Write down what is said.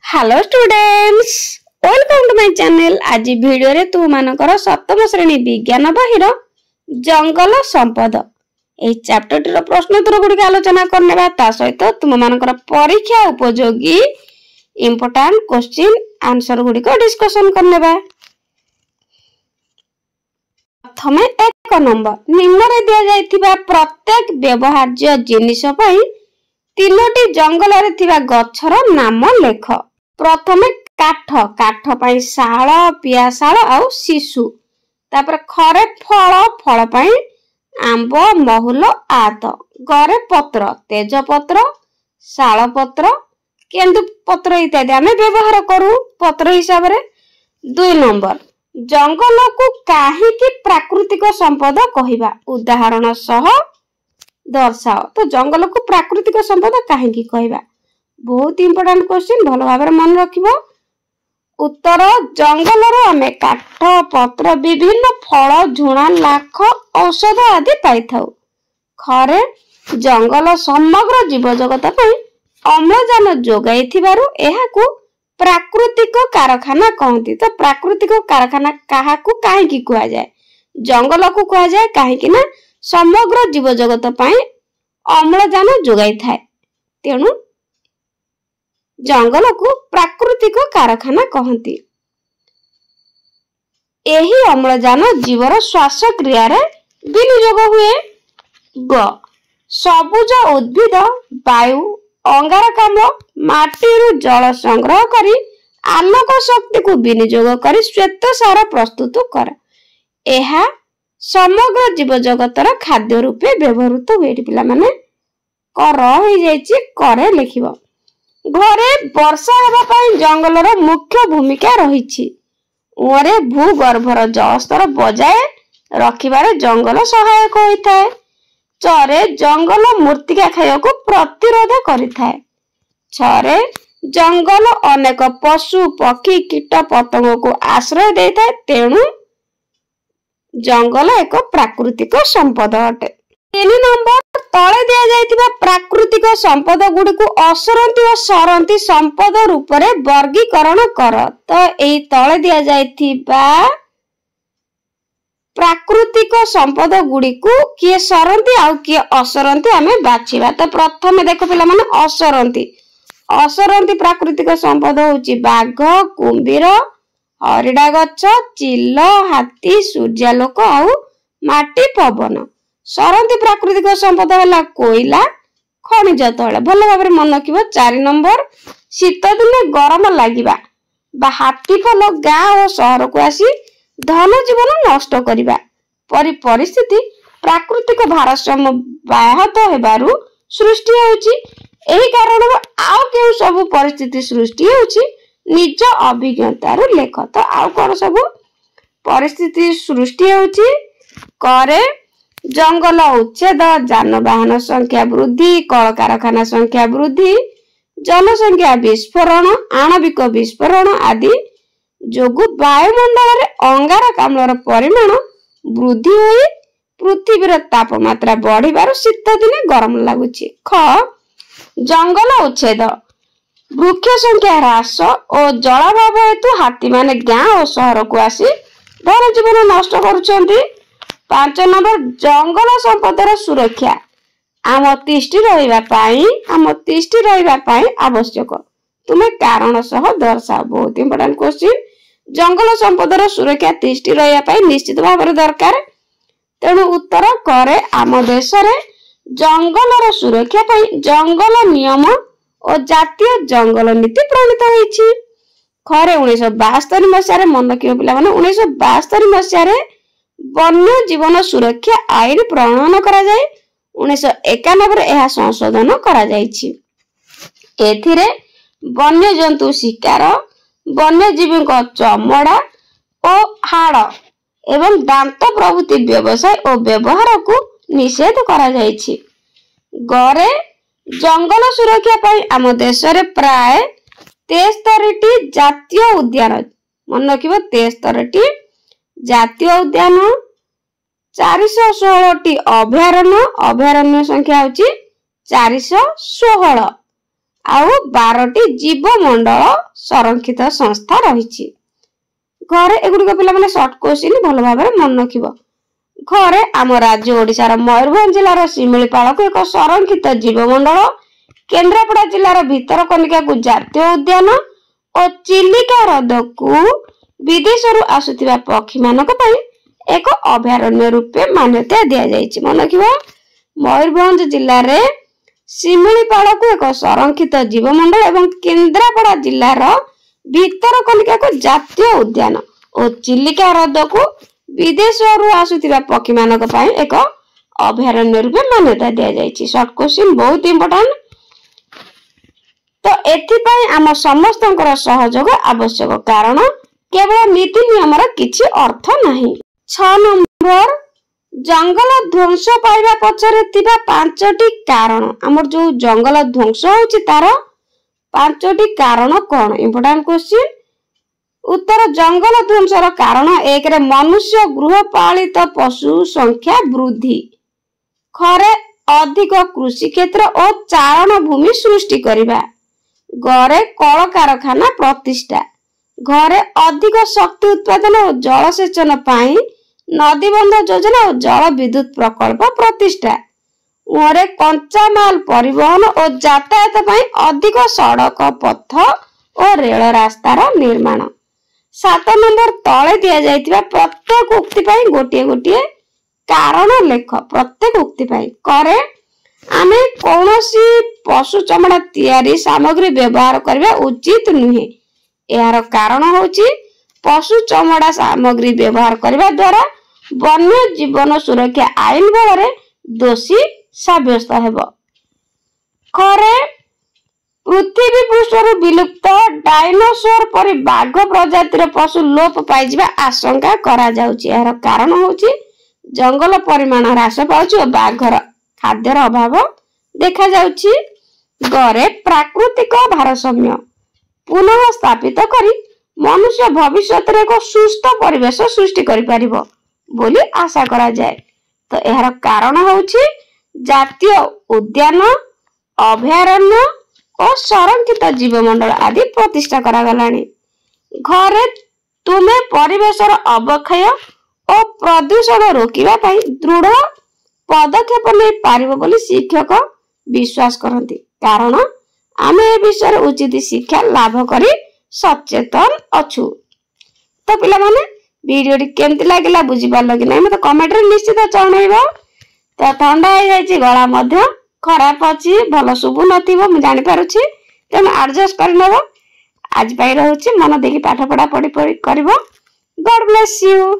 Hello students, welcome to my channel. आज video रे तु मानकर सप्तम श्रेणी विज्ञान बहिर जंगल संपद ए चैप्टर रो प्रश्न उत्तर गुडी आलोचना करनेबा। ता सहित तुम मानकर परीक्षा उपयोगी इंपोर्टेंट क्वेश्चन आंसर गुडी को डिस्कशन करनेबा। प्रथमे 1 नंबर निम्न रे दिया जायथिबा प्रत्येक व्यवहार्य जिनिस पई तीनोटी जंगल रे थिबा गछर नाम लेख। प्रथमे काठ काठ पाई शाल पियाशाल आउ शिशु। तापर खरे फल फल पाई आंब महुल आत। गरे पत्र तेज पत्र शाल पत्र केंदु पत्र इत्यादि आमे व्यवहार करू पत्र हिसाब रे। 2 नंबर जंगल को काहे की प्राकृतिक संपद कहिबा उदाहरण सह दर्शाओ। तो जंगल को प्राकृतिक संपद काहे की कहिबा बहुत इंपोर्टेंट क्वेश्चन, भलो भाबरे मन रखिबो। उत्तर जंगल रो हमें काठ पत्र विभिन्न फल झुणा लाख औषध आदि पाई थाउ। खरे जंगल समग्र जीव जगत पई अम्लजान जोगाई थिबारु एहाकू प्राकृतिक कारखाना कहती। तो प्राकृतिक कारखाना काहाकू काहे की कुआ जाय जंगल को कुआ जाय काहे की ना समग्र जीव जगत पई अम्लजान जोगाई थाए। तेणु जंगल को प्राकृतिक कारखाना कहती। एही अम्लजान जीवर श्वास क्रिया रे विनियोग हुए। ग सबुज उद्भिद वायु अंगारकाम्ल माटीरू जल संग्रह करी आलोक शक्ति को विनियोग करी श्वेत सार प्रस्तुत कर। एहा समग्र जीव जगतर खाद्य रूपे व्यवहृत हुए। पिला माने कर हो जाइछि करे लिखिबो। घरे वर्षा हेबा पई जंगलर मुख्य भूमिका रहिछि। ओरे भूगर्भर जलस्तर बजाय रखिबारे जंगल सहायक होइथाय। चरे जंगल मूर्तिका खायको प्रतिरोध करिथाय। छरे जंगल अनेक पशु पक्षी कीट पतंग को आश्रय देइथाय। तेणु जंगल एक प्राकृतिक संपद अटे। 3 नंबर तळे दिया जायतिबा प्राकृतिक संपद गुडी को असरंती और सरंती संपद रूप रे वर्गीकरण कर। तो एई तळे दिया जायतिबा प्राकृतिक संपद गुडी को किए सरंती आउ किए असरंती हमें बाछिबा। तो प्रथमे देखो पिला माने असरंती असरंती प्राकृतिक संपद होची बाघ कुंभीर हरिडा गछ चिल हाथी सूर्यालोक आउ माटी पवन। सरंती प्राकृतिक संपद है कोयला खनिज तैल। भल भाव मन रखिबो। 4 नंबर शीत दिने गरम लागिबा बा हाथी फल गाँ और शहर को आसी धन जीवन नष्ट करिबा परि परिस्थिति प्राकृतिक भारसाम्य व्याहत हेबारु सृष्टि होउची। एही कारण आउ केउ सब परिस्थिति सृष्टि होउची निज अभिज्ञतारु लेख। तो आउ कोन सब परिस्थिति सृष्टि होउची करे जंगल उच्छेद जानवाहन संख्या वृद्धि कल कारखाना संख्या वृद्धि जनसंख्या विस्फोरण आणविक विस्फोरण आदि जोगु वायुमंडल रे अंगारकाम्लर परिमाण वृद्धि होई पृथ्वीर तापमात्रा बढ़िबार शीत दिने गरम लागुची। ख जंगल उच्छेद वृक्ष संख्या ह्रास और जलाभाव हेतु हाथी माने गाँ और शहर को आसी धन जीवन नष्ट करुछंती। 5 नंबर जंगल संपदर सुरक्षा आम तिष्टि रहिबा पाई आवश्यक। तुम्हें कारण सह दर्शाओ। बहुत इंपोर्टेंट क्वेश्चन। जंगल संपदर सुरक्षा तिष्टि रहिबा पाई निश्चित भाव दरकार। तेणु उत्तर करे आम देश रे जंगलर सुरक्षा पाई जंगल नियम और जातीय जंगल नीति प्रणीत होईछि। खरे 1972 मसिया मन रखिबो पिला माने 1972 मसिया वन्य जीवन सुरक्षा आईन प्रणयन करा जाय। 1991 रे एहा संशोधन करा जायछि। एथिरे वन्य जंतु शिकार वन्य जीवी को चमड़ा और हाड़ एवं दांत प्रभृति व्यवसाय और व्यवहार को निषेध करा जायछि। गरे जंगल सुरक्षा पाई आम देश रे प्राय 73 जातीय उद्यान मन रखिबो। 73 जातीय उद्यान 416 अभयारण्य अभयारण्य संख्या होची 416 ଆଉ 12ଟି जीवमंडल संरक्षित संस्था रही। घरे एगुड़िक पिला सर्ट क्वेश्चन भल भाव मन रखिब। घरे आम राज्य ओडिशार मयूरभंज जिलार शिमिलीपाल को एक संरक्षित जीवमंडल, केन्द्रापड़ा जिलार भितरकनिका को जातीय उद्यान और चिलिका हृद को विदेशरू आसुथिबा पक्षी मानक पई एक अभयारण्य रूपे मान्यता दिया जायछि। मन रखिब मयूरभंज जिल्ला रे शिमिलीपाल को एक संरक्षित जीवमंडल एवं केन्द्रापड़ा जिल्लार भितरकनिका को जातीय उद्यान और चिलिका हृद को विदेशरू आसुथिबा पक्षी मानक पई एक अभयारण्य रूपे मान्यता दिया जायछि। शॉर्ट क्वेश्चन बहुत इंपोर्टेंट। तो एथिपाई आम समस्तंकर सहयोग आवश्यक, कारण केवल नीति नियमर किछि अर्थ नाही। 6 नंबर जंगल ध्वंस पाइबा पछरे थिबा 5टी कारण। हमर जो जंगल ध्वंस होछि तार 5टी कारण कोन? Important question. उत्तर जंगल ध्वंसर कारण 1 रे मनुष्य गृहपालित पशु संख्या वृद्धि, खरे अधिक कृषि क्षेत्र और चारण भूमि सृष्टि करिबा, घरे कल कारखाना प्रतिष्ठा, घरे अधिक शक्ति उत्पादन और जलसेचन पाई नदीबंध योजना और जल विद्युत प्रकल्प प्रतिष्ठा, घरे कंचा माल परिवहन और यातायात पाई अधिक सड़क पथ और रेल रास्तार निर्माण। 7 नंबर तले दिया जाइतिबा प्रत्येक उक्ति पाई गोटिए गोटिए कारण लेख। प्रत्येक उक्ति पाई करे आमे कौनसी पशु चमड़ा तैयारी सामग्री व्यवहार करबा उचित नुहे। यार कारण होची पशु चमड़ा सामग्री व्यवहार करबा द्वारा वन्य जीवन सुरक्षा आईन बल दोषी साब्यस्त हेब। खरे पृथ्वी पृष्ठर विलुप्त डायनोसर परि बाघ प्रजातिर पशु लोप पाइजिबा आशंका करा जाउची। यार कारण होची जंगल परिमाण ह्रास पाउची और बाघर खाद्यर अभाव देखा जाउची। गरे प्राकृतिक भारसाम्य पुनः स्थापित करी मनुष्य भविष्य रे एक सुस्थ परिवेश सृष्टि करि परिबो बोली आशा करा जाए। तो यार कारण होची जातीय उद्यान, अभयारण्य और संरक्षित जीवमंडल आदि प्रतिष्ठा करा गलानी। घरे तुमे परिवेशर अवक्षय और प्रदूषण रोकिबा पई दृढ़ पदक्षेप नहीं पारिबो बोली शिक्षक विश्वास करती, कारण आमे ए विषय उचित शिक्षा लाभ करी सचेतन अछु। तो पिला माने वीडियो केमती लागला बुझी पारलो कि नहीं मते कमेंट रे निश्चित जणाइबो। तो ठंडा हो जाइछि, गला मध्य खराब अछि, भलो सुबु नथिबो मु जानि पारुछि, तेन एडजस्ट कर नबो। आज पाई रहउछि मन देखि पाठ पढ़ा पढ़ी करिवो। God bless you.